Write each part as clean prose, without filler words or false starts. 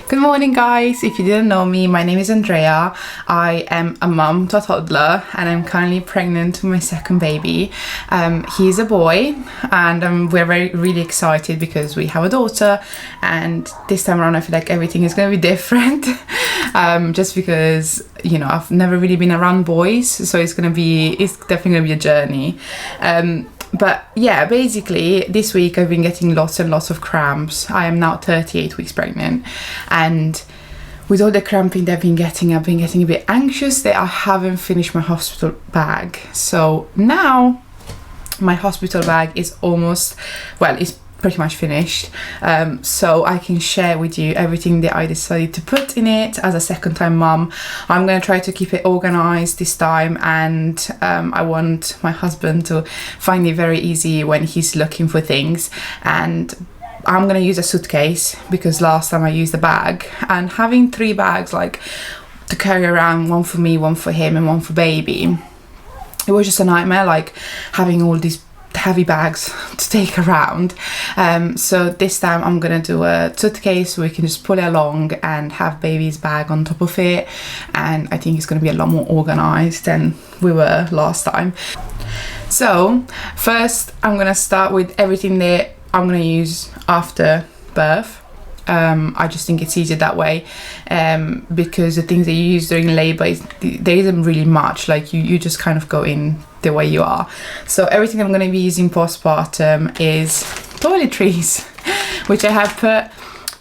Good morning, guys. If you didn't know me, my name is Andrea. I am a mum to a toddler and I'm currently pregnant with my second baby. He's a boy and we're really excited because we have a daughter, and this time around I feel like everything is going to be different just because, you know, I've never really been around boys, so it's definitely going to be a journey. But yeah, basically this week I've been getting lots and lots of cramps. I am now 38 weeks pregnant, and with all the cramping that I've been getting a bit anxious that I haven't finished my hospital bag. So now my hospital bag is it's pretty much finished, so I can share with you everything that I decided to put in it as a second time mum. I'm going to try to keep it organized this time, and I want my husband to find it very easy when he's looking for things. And I'm going to use a suitcase because last time I used a bag, and having 3 bags like to carry around, one for me, one for him and one for baby, it was just a nightmare, like having all these heavy bags to take around. So this time I'm gonna do a suitcase so we can just pull it along and have baby's bag on top of it, and I think it's gonna be a lot more organized than we were last time. So first I'm gonna start with everything that I'm gonna use after birth. I just think it's easier that way, because the things that you use during labor, there isn't really much, like you just kind of go in the way you are. So everything I'm going to be using postpartum is toiletries, which I have put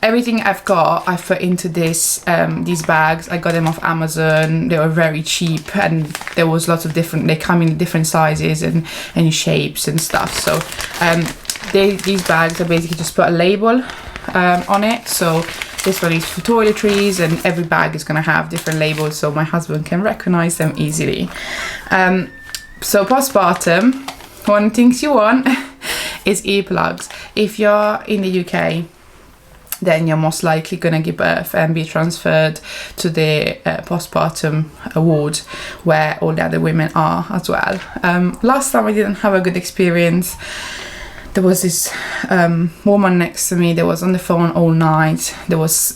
everything I've got, I put into these bags. I got them off Amazon. They were very cheap, and there was lots of they come in different sizes and shapes and stuff. So these bags are basically just put a label on it. So this one is for toiletries, and every bag is going to have different labels so my husband can recognize them easily. So postpartum, one of the things you want is earplugs. If you're in the UK, then you're most likely going to give birth and be transferred to the postpartum ward where all the other women are as well. Last time I didn't have a good experience. There was this woman next to me that was on the phone all night. There was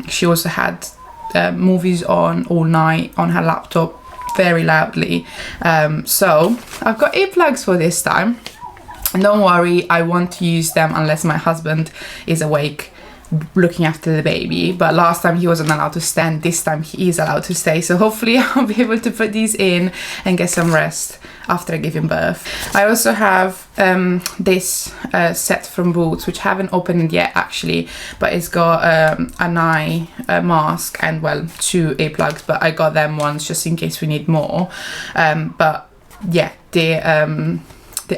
she also had movies on all night on her laptop very loudly. So I've got earplugs for this time. And don't worry, I won't use them unless my husband is awake looking after the baby. But last time he wasn't allowed to stand, this time he is allowed to stay. So hopefully I'll be able to put these in and get some rest after I give him birth. I also have this set from Boots, which I haven't opened yet actually, but it's got an eye mask and 2 earplugs, but I got them once just in case we need more. But yeah, the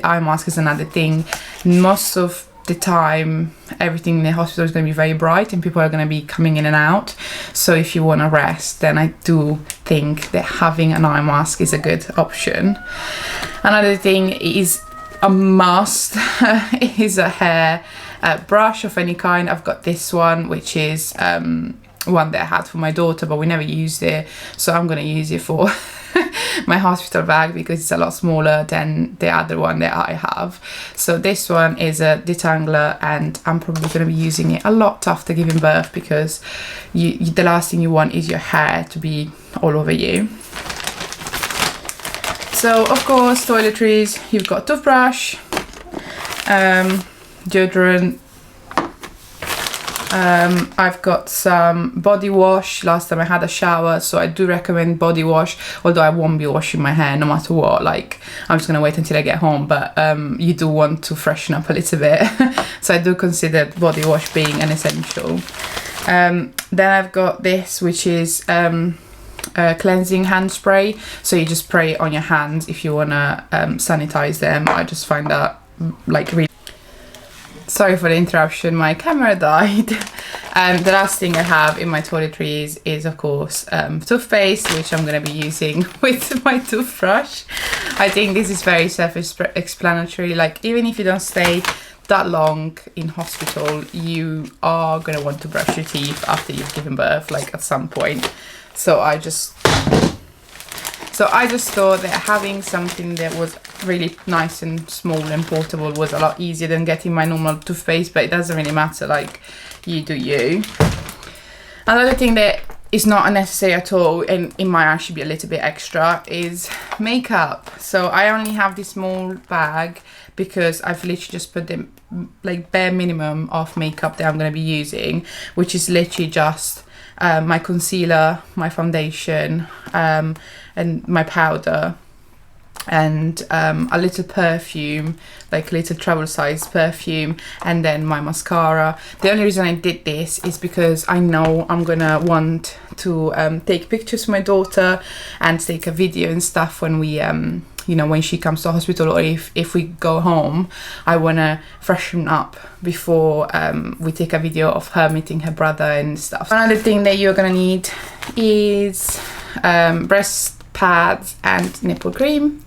eye mask is another thing. Most of the time everything in the hospital is going to be very bright and people are going to be coming in and out, so if you want to rest, then I do think that having an eye mask is a good option. Another thing is a must is a hair brush of any kind. I've got this one, which is one that I had for my daughter, but we never used it, so I'm going to use it for my hospital bag because it's a lot smaller than the other one that I have. So this one is a detangler, and I'm probably going to be using it a lot after giving birth because the last thing you want is your hair to be all over you. So of course, toiletries, you've got toothbrush, deodorant, I've got some body wash. Last time I had a shower, so I do recommend body wash, although I won't be washing my hair no matter what. Like, I'm just gonna wait until I get home, but you do want to freshen up a little bit. So I do consider body wash being an essential. Then I've got this, which is cleansing hand spray. So you just spray it on your hands if you wanna sanitize them. I just find that like really... Sorry for the interruption, my camera died. The last thing I have in my toiletries is of course toothpaste, which I'm going to be using with my toothbrush. I think this is very self-explanatory. Like, even if you don't stay that long in hospital, you are going to want to brush your teeth after you've given birth, like at some point. So I just thought that having something that was really nice and small and portable was a lot easier than getting my normal toothpaste, but it doesn't really matter, like, you do you. Another thing that is not unnecessary at all, and it might actually be a little bit extra, is makeup. So I only have this small bag because I've literally just put the like bare minimum of makeup that I'm going to be using, which is literally just my concealer, my foundation, and my powder, and a little perfume, like a little travel size perfume, and then my mascara. The only reason I did this is because I know I'm gonna want to take pictures of my daughter and take a video and stuff when we you know, when she comes to hospital, or if we go home. I want to freshen up before we take a video of her meeting her brother and stuff. Another thing that you're gonna need is breast pads and nipple cream.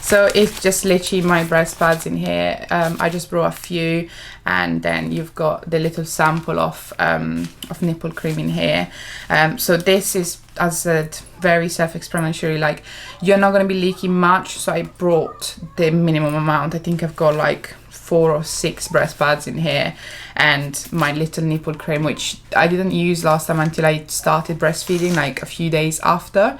So it's just literally my breast pads in here. I just brought a few, and then you've got the little sample of nipple cream in here. So this is, as I said, very self-explanatory. Like, you're not going to be leaking much, so I brought the minimum amount. I think I've got like 4 or 6 breast pads in here, and my little nipple cream, which I didn't use last time until I started breastfeeding, like a few days after,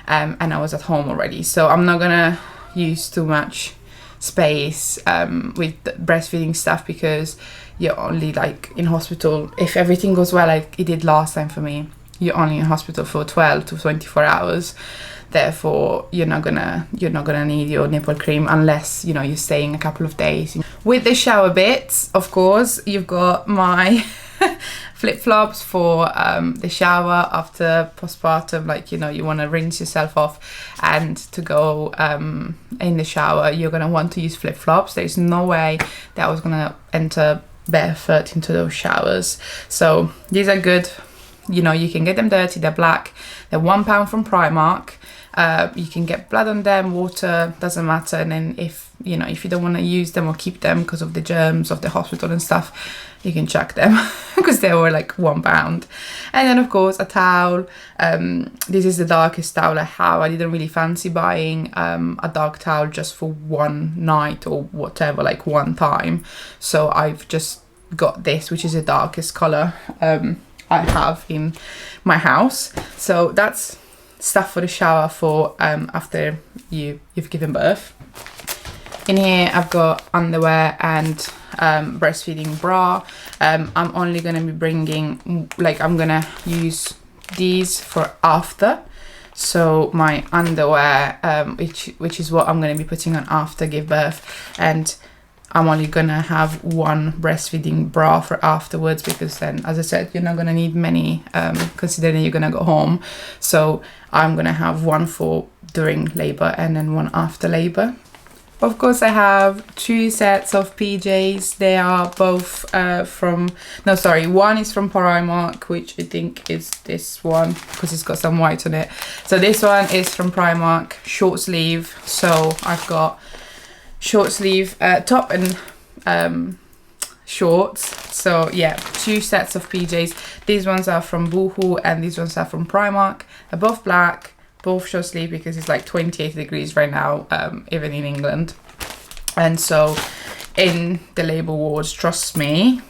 and I was at home already. So I'm not gonna use too much space with breastfeeding stuff, because you're only like in hospital, if everything goes well like it did last time for me, you're only in hospital for 12 to 24 hours. Therefore you're not gonna need your nipple cream unless, you know, you're staying a couple of days. With the shower bits, of course, you've got my flip-flops for the shower after postpartum. Like, you know, you want to rinse yourself off, and to go in the shower you're going to want to use flip-flops. There's no way that I was going to enter barefoot into those showers. So these are good. You know, you can get them dirty, they're black, they're £1 from Primark. You can get blood on them, water, doesn't matter. And then if you don't want to use them or keep them because of the germs of the hospital and stuff, you can chuck them because they were like £1. And then of course a towel. This is the darkest towel I have. I didn't really fancy buying a dark towel just for one night or whatever, like one time. So I've just got this, which is the darkest color I have in my house. So that's stuff for the shower for after you've given birth. In here I've got underwear and breastfeeding bra. I'm only going to be bringing, like, I'm going to use these for after. So my underwear, which is what I'm going to be putting on after give birth, and I'm only gonna have one breastfeeding bra for afterwards, because then, as I said, you're not gonna need many considering you're gonna go home. So I'm gonna have one for during labor and then one after labor. Of course, I have 2 sets of PJs. They are both one is from Primark, which I think is this one because it's got some white on it. So this one is from Primark, short sleeve. So I've got short sleeve top and shorts. So yeah, 2 sets of PJs. These ones are from Boohoo and these ones are from Primark. They're both black, both short sleeve, because it's like 28 degrees right now, even in England. And so in the labour wards, trust me,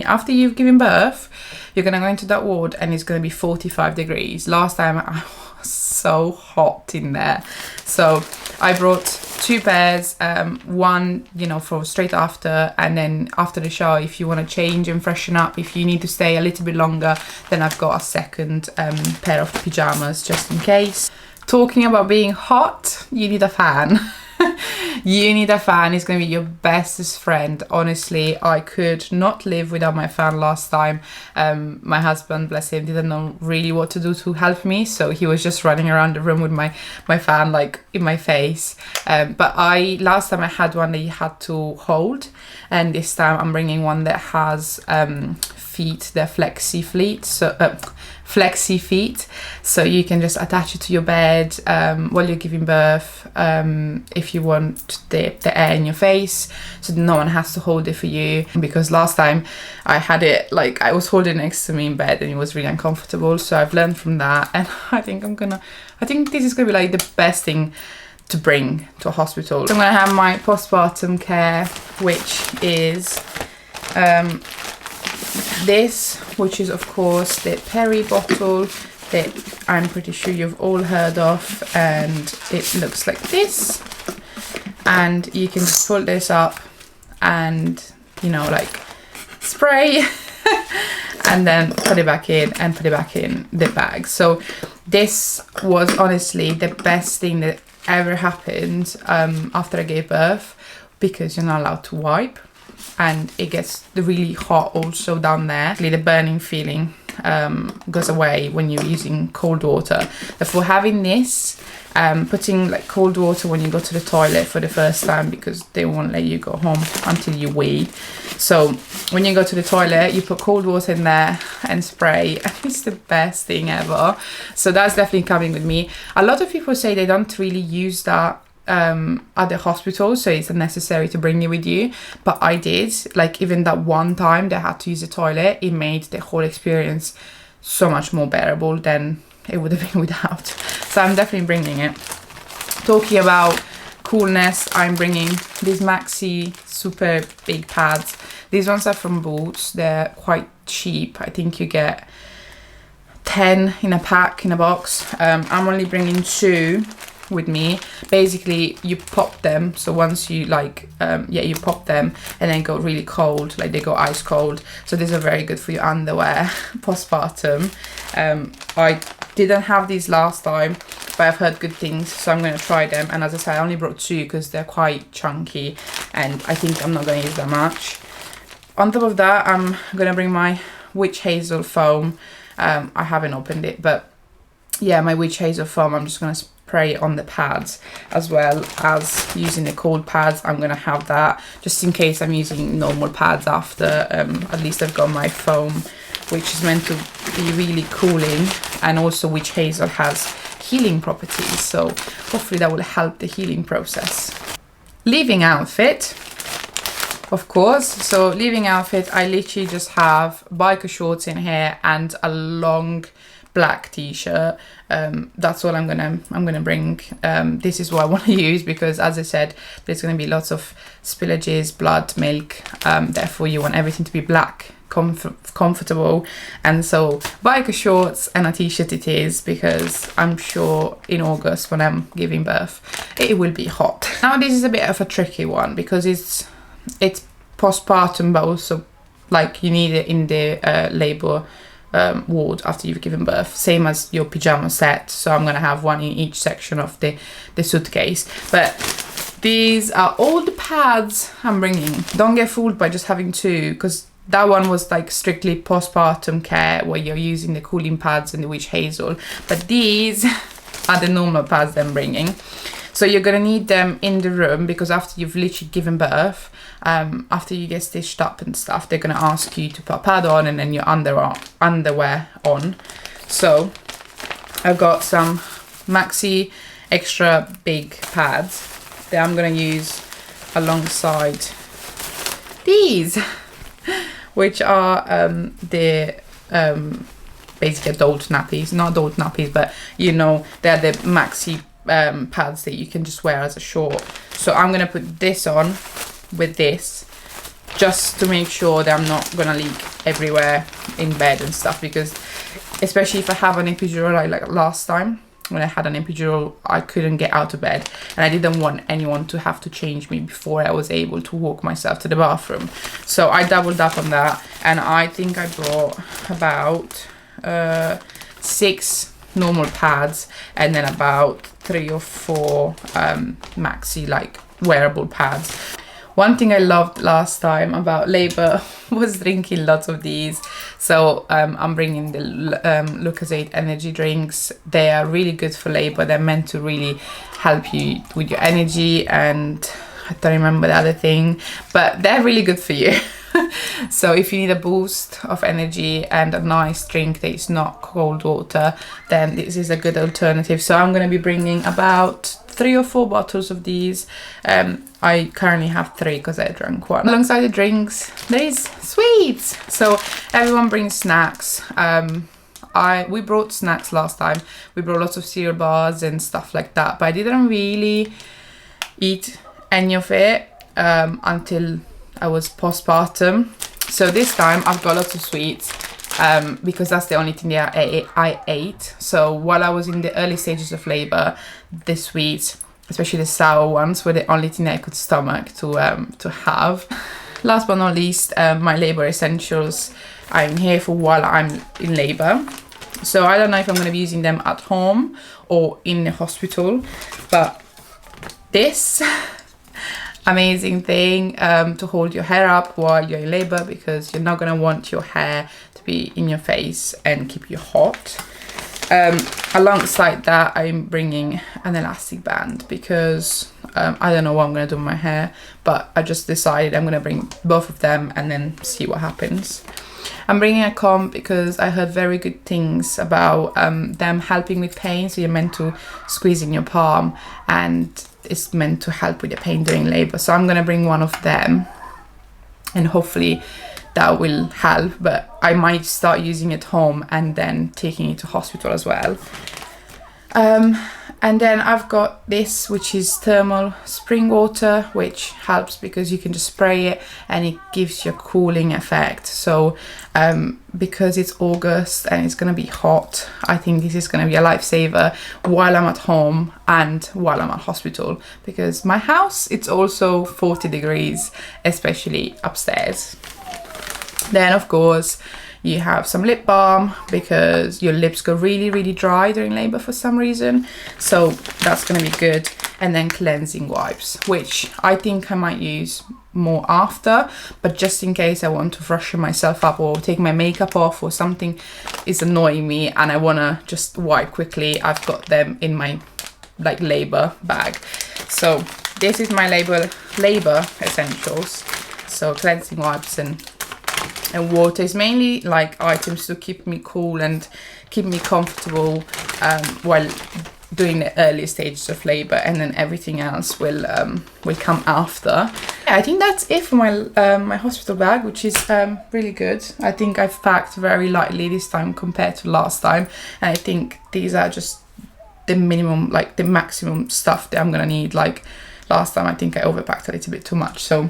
after you've given birth, you're gonna go into that ward and it's gonna be 45 degrees. Last time I was so hot in there. So I brought 2 pairs, one, you know, for straight after, and then after the shower, if you want to change and freshen up, if you need to stay a little bit longer, then I've got a second pair of pyjamas just in case. Talking about being hot, you need a fan. You need a fan. It's going to be your bestest friend. Honestly, I could not live without my fan last time. My husband, bless him, didn't know really what to do to help me, so he was just running around the room with my fan like in my face. But last time I had one that you had to hold, and this time I'm bringing one that has feet, they're flexi feet, so you can just attach it to your bed while you're giving birth, if you want the air in your face, so no one has to hold it for you. Because last time I had it, like, I was holding it next to me in bed and it was really uncomfortable. So I've learned from that, and I think this is gonna be like the best thing to bring to a hospital. So I'm gonna have my postpartum care, which is this, which is of course the Perry bottle that I'm pretty sure you've all heard of, and it looks like this. And you can just pull this up and, you know, like spray and then put it back in and put it back in the bag. So this was honestly the best thing that ever happened after I gave birth, because you're not allowed to wipe and it gets really hot also down there. The burning feeling goes away when you're using cold water. Therefore, having this, putting like cold water when you go to the toilet for the first time, because they won't let you go home until you wee. So when you go to the toilet, you put cold water in there and spray, and it's the best thing ever. So that's definitely coming with me. A lot of people say they don't really use that at the hospital, so it's unnecessary to bring it with you, but I did. Like, even that one time they had to use the toilet, it made the whole experience so much more bearable than it would have been without. So I'm definitely bringing it. Talking about coolness, I'm bringing these Maxi super big pads. These ones are from Boots. They're quite cheap. I think you get 10 in a pack, in a box. I'm only bringing 2 with me. Basically, you pop them, so once you like you pop them and then go really cold, like they go ice cold. So these are very good for your underwear postpartum. I didn't have these last time, but I've heard good things, so I'm going to try them. And as I said, I only brought 2 because they're quite chunky and I think I'm not going to use that much. On top of that, I'm going to bring my Witch Hazel foam. I haven't opened it, but yeah, my Witch Hazel foam, I'm just going to spray on the pads, as well as using the cold pads. I'm gonna have that just in case I'm using normal pads after. At least I've got my foam, which is meant to be really cooling, and also Witch Hazel has healing properties, so hopefully that will help the healing process. Leaving outfit, of course. So leaving outfit, I literally just have biker shorts in here and a long black t-shirt. That's all I'm gonna bring. This is what I want to use because, as I said, there's gonna be lots of spillages, blood, milk, therefore you want everything to be black, comfortable. And so biker shorts and a t-shirt it is, because I'm sure in August when I'm giving birth it will be hot. Now this is a bit of a tricky one because it's postpartum, but also like you need it in the labor ward after you've given birth, same as your pyjama set. So I'm gonna have one in each section of the suitcase. But these are all the pads I'm bringing. Don't get fooled by just having 2, because that one was like strictly postpartum care where you're using the cooling pads and the Witch Hazel, but these are the normal pads that I'm bringing. So you're gonna need them in the room, because after you've literally given birth, after you get stitched up and stuff, they're gonna ask you to put a pad on and then your underwear on. So I've got some Maxi extra big pads that I'm gonna use alongside these, which are the basically adult nappies, not adult nappies, but you know, they're the Maxi pads that you can just wear as a short. So I'm gonna put this on with this just to make sure that I'm not gonna leak everywhere in bed and stuff, because especially if I have an epidural, like last time when I had an epidural, I couldn't get out of bed and I didn't want anyone to have to change me before I was able to walk myself to the bathroom. So I doubled up on that, and I think I brought about 6 normal pads and then about 3 or 4 Maxi like wearable pads. One thing I loved last time about labor was drinking lots of these. So I'm bringing the Lucozade energy drinks. They are really good for labor. They're meant to really help you with your energy, and I don't remember the other thing, but they're really good for you. So if you need a boost of energy and a nice drink that is not cold water, then this is a good alternative. So I'm going to be bringing about 3 or 4 bottles of these. I currently have 3 because I drank one. Alongside the drinks, there is sweets. So everyone brings snacks. We brought snacks last time. We brought lots of cereal bars and stuff like that, but I didn't really eat any of it until I was postpartum. So this time I've got lots of sweets because that's the only thing that I ate. So while I was in the early stages of labor, the sweets, especially the sour ones, were the only thing that I could stomach to have. Last but not least, my labor essentials. I'm here for while I'm in labor. So I don't know if I'm going to be using them at home or in the hospital, but this amazing thing to hold your hair up while you're in labor, because you're not going to want your hair to be in your face and keep you hot. Alongside that, I'm bringing an elastic band because I don't know what I'm going to do with my hair, but I just decided I'm going to bring both of them and then see what happens. I'm bringing a comb because I heard very good things about them helping with pain. So you're meant to squeeze in your palm and it's meant to help with the pain during labor. So I'm going to bring one of them and hopefully that will help, but I might start using it home and then taking it to hospital as well. And then I've got this, which is thermal spring water, which helps because you can just spray it and it gives you a cooling effect. So because it's August and it's going to be hot, I think this is going to be a lifesaver while I'm at home and while I'm at hospital, because my house, it's also 40 degrees, especially upstairs. Then of course you have some lip balm because your lips go really dry during labor for some reason, so that's going to be good. And then cleansing wipes, which I think I might use more after, but just in case I want to freshen myself up or take my makeup off or something is annoying me and I want to just wipe quickly, I've got them in my like labor bag. So this is my labor essentials. So cleansing wipes and water is mainly like items to keep me cool and keep me comfortable while doing the early stages of labor, and then everything else will come after. Yeah, I think that's it for my my hospital bag, which is really good. I think I've packed very lightly this time compared to last time, and I think these are just the minimum, like the maximum stuff that I'm gonna need. Like last time I think I overpacked a little bit too much, so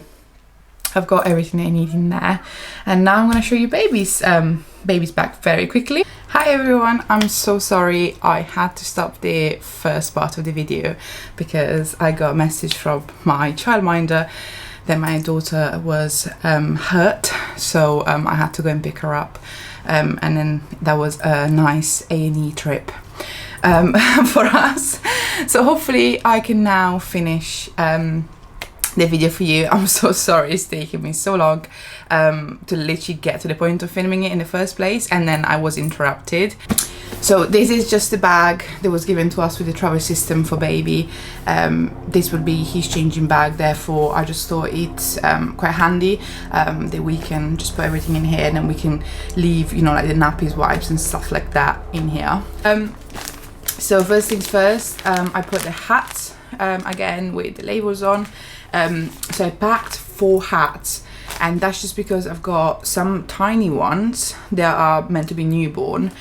I've got everything I need in there. And now I'm going to show you baby's bag very quickly. Hi everyone, I'm so sorry I had to stop the first part of the video because I got a message from my childminder that my daughter was hurt, so I had to go and pick her up, and then that was a nice A&E trip for us. So hopefully I can now finish the video for you. I'm so sorry it's taking me so long to literally get to the point of filming it in the first place, and then I was interrupted. So this is just the bag that was given to us with the travel system for baby. This would be his changing bag, therefore I just thought it's quite handy that we can just put everything in here and then we can leave, you know, like the nappies, wipes and stuff like that in here. So first things first, I put the hat again with the labels on. So I packed 4 hats, and that's just because I've got some tiny ones that are meant to be newborn,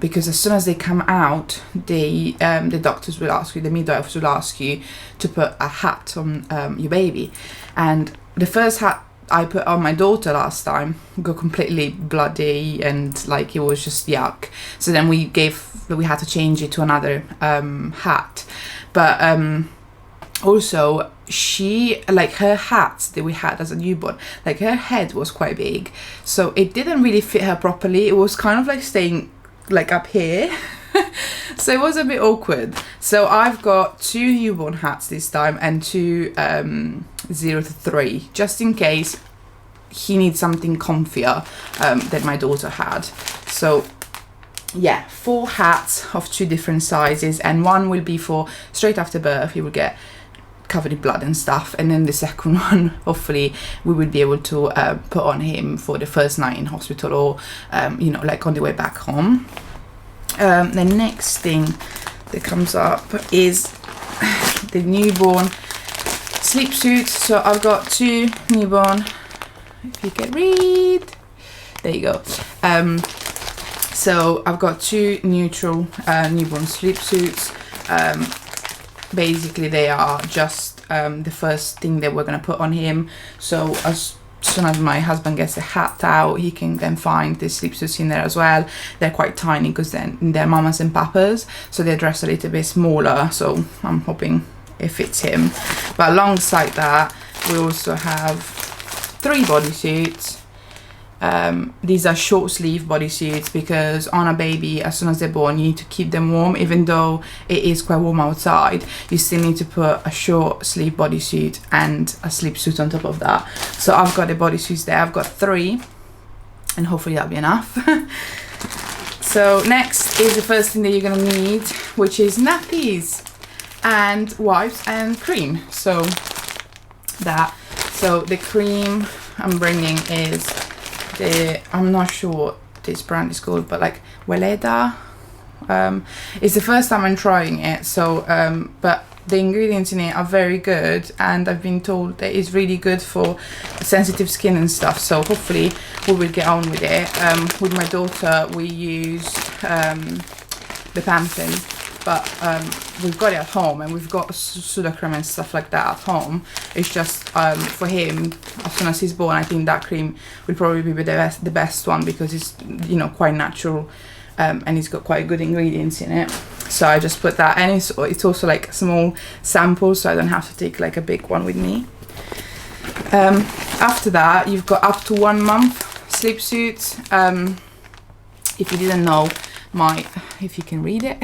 because as soon as they come out, the doctors will ask you, the midwives will ask you to put a hat on your baby. And the first hat I put on my daughter last time got completely bloody and like it was just yuck. So then we had to change it to another hat. But also she, like her hat that we had as a newborn, like her head was quite big, so it didn't really fit her properly. It was kind of like staying like up here so it was a bit awkward. So I've got 2 newborn hats this time and 2 0 to 3, just in case he needs something comfier that my daughter had. So yeah, 4 hats of 2 different sizes, and one will be for straight after birth, he will get covered in blood and stuff, and then the second one hopefully we will be able to put on him for the first night in hospital, or you know, like on the way back home. The next thing that comes up is the newborn sleep suits. So I've got 2 newborn, if you can read, there you go. So I've got 2 neutral newborn sleep suits. Basically they are just the first thing that we're going to put on him. So as soon as my husband gets the hat out, he can then find the sleep suits in there as well. They're quite tiny because then they're mamas and papas, so they're dressed a little bit smaller, so I'm hoping it fits him. But alongside that, we also have 3 bodysuits. These are short sleeve bodysuits because on a baby, as soon as they're born, you need to keep them warm. Even though it is quite warm outside, you still need to put a short sleeve bodysuit and a sleep suit on top of that. So I've got the bodysuits there. I've got 3, and hopefully that'll be enough. So next is the first thing that you're gonna need, which is nappies and wipes and cream. So the cream I'm bringing is I'm not sure what this brand is called, but like Weleda. It's the first time I'm trying it, so but the ingredients in it are very good, and I've been told that it's really good for sensitive skin and stuff, so hopefully we will get on with it. With my daughter we use the Pantene, but we've got it at home, and we've got Sudocrem and stuff like that at home. It's just for him, as soon as he's born, I think that cream will probably be the best one, because it's, you know, quite natural, and it's got quite good ingredients in it. So I just put that, and it's also like a small sample, so I don't have to take like a big one with me. After that, you've got up to 1 month sleep suits. If you didn't know, if you can read it.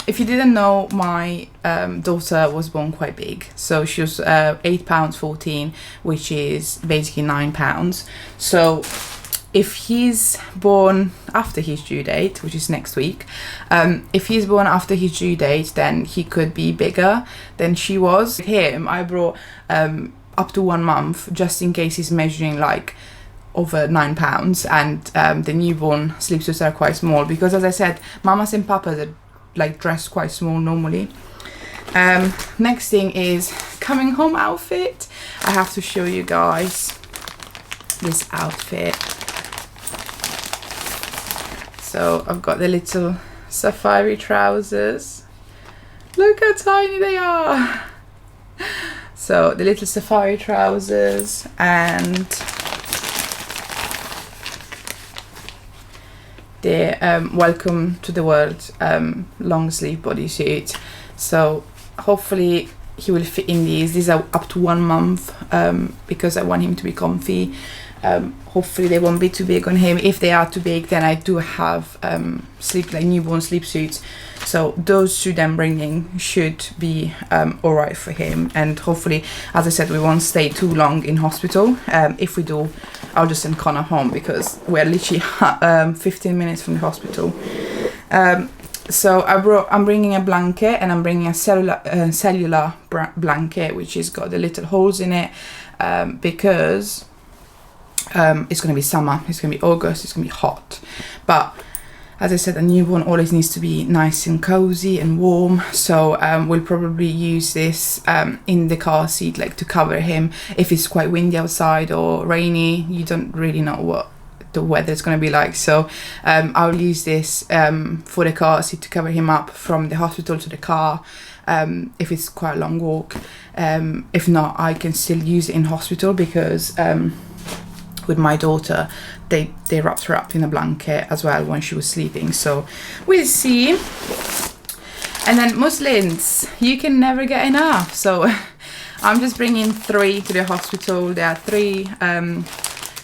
If you didn't know, my daughter was born quite big, so she was 8 pounds 14, which is basically 9 pounds. So if he's born after his due date, which is next week, if he's born after his due date, then he could be bigger than she was. With him, I brought up to 1 month, just in case he's measuring like over 9 pounds, and the newborn sleep suits are quite small, because as I said, mamas and papas are like dressed quite small normally. Next thing is coming home outfit. I have to show you guys this outfit. So I've got the little safari trousers. Look how tiny they are. So the little safari trousers and the Welcome to the World long sleeve bodysuit. So hopefully he will fit in these. These are up to 1 month, because I want him to be comfy. Hopefully they won't be too big on him. If they are too big, then I do have newborn sleep suits. So those 2 I'm bringing should be alright for him. And hopefully, as I said, we won't stay too long in hospital. If we do, I'll just send Connor home, because we're literally 15 minutes from the hospital. So I'm bringing a blanket, and I'm bringing a cellular blanket, which has got the little holes in it, because it's going to be summer, it's going to be August, it's going to be hot. But as I said, a newborn always needs to be nice and cozy and warm, so we'll probably use this in the car seat, like to cover him if it's quite windy outside or rainy. You don't really know what the weather's going to be like, so I'll use this for the car seat to cover him up from the hospital to the car, if it's quite a long walk. If not, I can still use it in hospital, because with my daughter, they wrapped her up in a blanket as well when she was sleeping, so we'll see. And then muslins, you can never get enough, so I'm just bringing 3 to the hospital. There are 3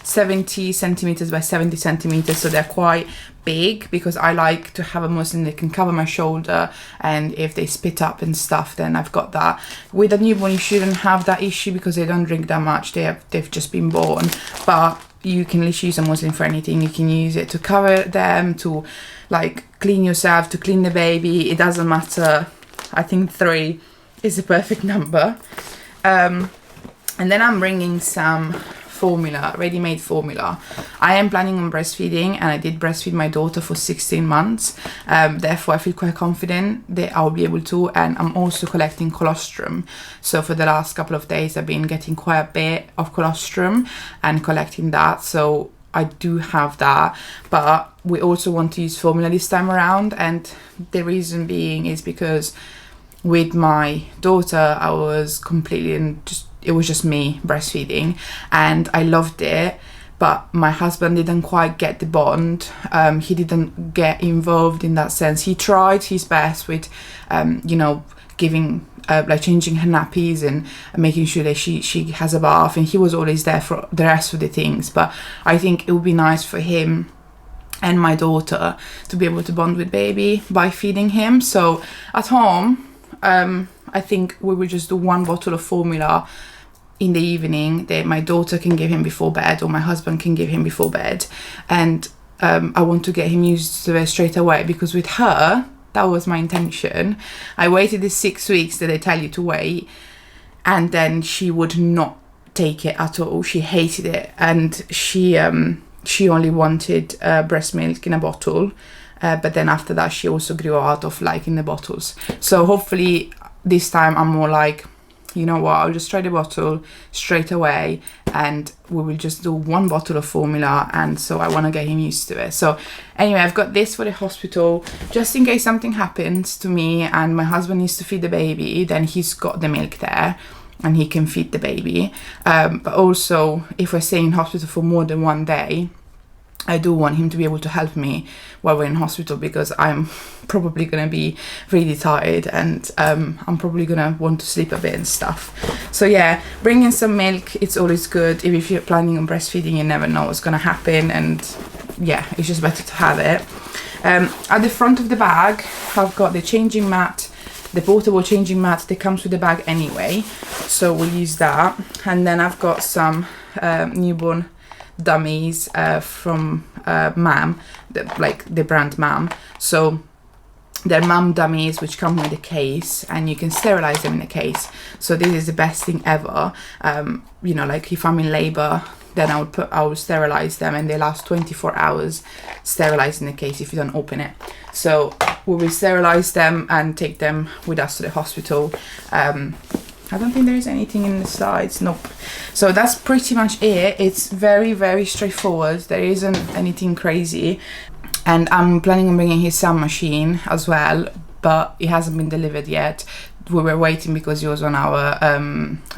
70 centimeters by 70 centimeters, so they're quite big, because I like to have a muslin that can cover my shoulder, and if they spit up and stuff, then I've got that. With a newborn, you shouldn't have that issue, because they don't drink that much. They've just been born, but you can literally use a muslin for anything. You can use it to cover them, to like clean yourself, to clean the baby. It doesn't matter. I think 3 is the perfect number. And then I'm bringing some formula, ready-made formula. I am planning on breastfeeding, and I did breastfeed my daughter for 16 months. Therefore, I feel quite confident that I'll be able to. And I'm also collecting colostrum. So for the last couple of days, I've been getting quite a bit of colostrum and collecting that. So I do have that, but we also want to use formula this time around. And the reason being is because with my daughter, I was completely it was just me breastfeeding, and I loved it. But my husband didn't quite get the bond. He didn't get involved in that sense. He tried his best with, giving, like changing her nappies and making sure that she has a bath, and he was always there for the rest of the things. But I think it would be nice for him and my daughter to be able to bond with baby by feeding him. So at home, I think we will just do one bottle of formula in the evening that my daughter can give him before bed, or my husband can give him before bed. And I want to get him used to it straight away, because with her, that was my intention. I waited the 6 weeks that they tell you to wait, and then she would not take it at all. She hated it, and she only wanted breast milk in a bottle. But then after that, she also grew out of liking the bottles. So hopefully this time I'm more like, you know what, I'll just try the bottle straight away, and we will just do one bottle of formula. And so I want to get him used to it. So anyway, I've got this for the hospital, just in case something happens to me and my husband needs to feed the baby, then he's got the milk there and he can feed the baby. But also, if we're staying in hospital for more than one day, I do want him to be able to help me while we're in hospital, because I'm probably going to be really tired, and I'm probably going to want to sleep a bit and stuff. So yeah, bringing some milk, it's always good. If you're planning on breastfeeding, you never know what's going to happen, and yeah, it's just better to have it. At the front of the bag, I've got the changing mat, the portable changing mat that comes with the bag anyway, so we'll use that. And then I've got some newborn dummies from Mam, like the brand Mam. So they're Mam dummies which come with a case, and you can sterilize them in a case. So this is the best thing ever. Like if I'm in labor, then I would sterilize them, and they last 24 hours sterilized in the case if you don't open it. So we will sterilize them and take them with us to the hospital. I don't think there's anything in the slides. Nope. So that's pretty much it. It's very, very straightforward. There isn't anything crazy. And I'm planning on bringing his sound machine as well, but it hasn't been delivered yet. We were waiting because it was on our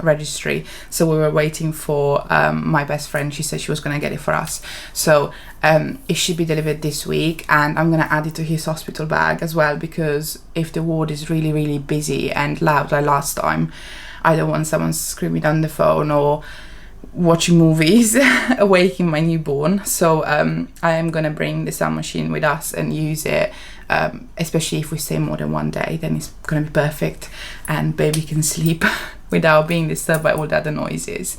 registry. So we were waiting for my best friend. She said she was going to get it for us. So it should be delivered this week, and I'm going to add it to his hospital bag as well, because if the ward is really, really busy and loud like last time, I don't want someone screaming on the phone or watching movies waking my newborn. So I am going to bring the sound machine with us and use it, especially if we stay more than one day. Then it's going to be perfect, and baby can sleep without being disturbed by all the other noises.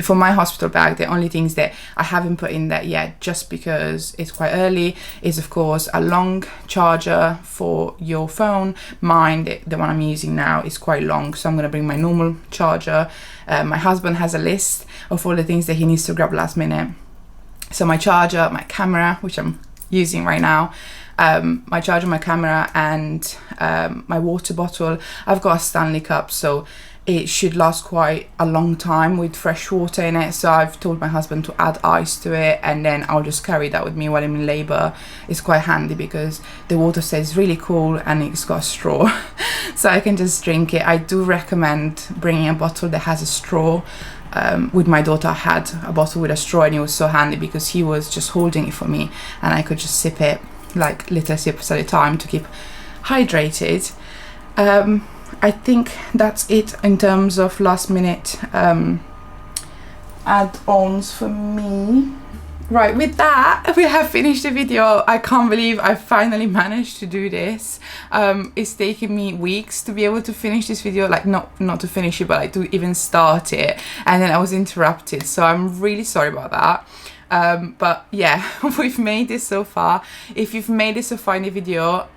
For my hospital bag, the only things that I haven't put in there yet, just because it's quite early, is of course a long charger for your phone. Mine, the one I'm using now, is quite long, so I'm going to bring my normal charger. My husband has a list of all the things that he needs to grab last minute. So my charger, my camera, which I'm using right now, my charger, my camera, and my water bottle. I've got a Stanley cup, so it should last quite a long time with fresh water in it. So I've told my husband to add ice to it, and then I'll just carry that with me while I'm in labor. It's quite handy because the water stays really cool and it's got a straw so I can just drink it. I do recommend bringing a bottle that has a straw. With my daughter, I had a bottle with a straw, and it was so handy because he was just holding it for me, and I could just sip it like little sips at a time to keep hydrated. I think that's it in terms of last minute add-ons for me. Right, with that, we have finished the video. I can't believe I finally managed to do this. It's taken me weeks to be able to finish this video, like not to finish it, but like to even start it, and then I was interrupted, so I'm really sorry about that. But yeah, we've made this so far. If you've made it so far in the video,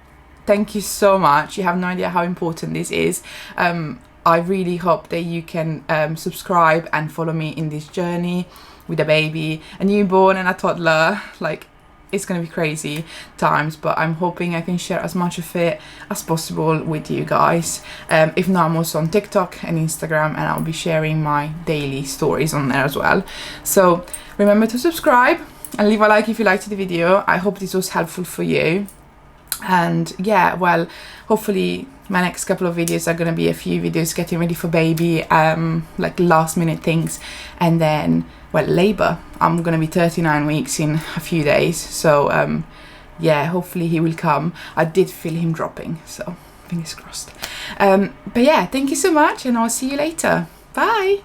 thank you so much. You have no idea how important this is. I really hope that you can subscribe and follow me in this journey with a baby, a newborn and a toddler. Like, it's gonna be crazy times, but I'm hoping I can share as much of it as possible with you guys. If not, I'm also on TikTok and Instagram, and I'll be sharing my daily stories on there as well. So remember to subscribe and leave a like if you liked the video. I hope this was helpful for you. And yeah, well, hopefully my next couple of videos are going to be a few videos getting ready for baby, like last minute things. And then, well, labor, I'm going to be 39 weeks in a few days, so yeah, hopefully he will come. I did feel him dropping, so fingers crossed. But yeah, thank you so much, and I'll see you later. Bye.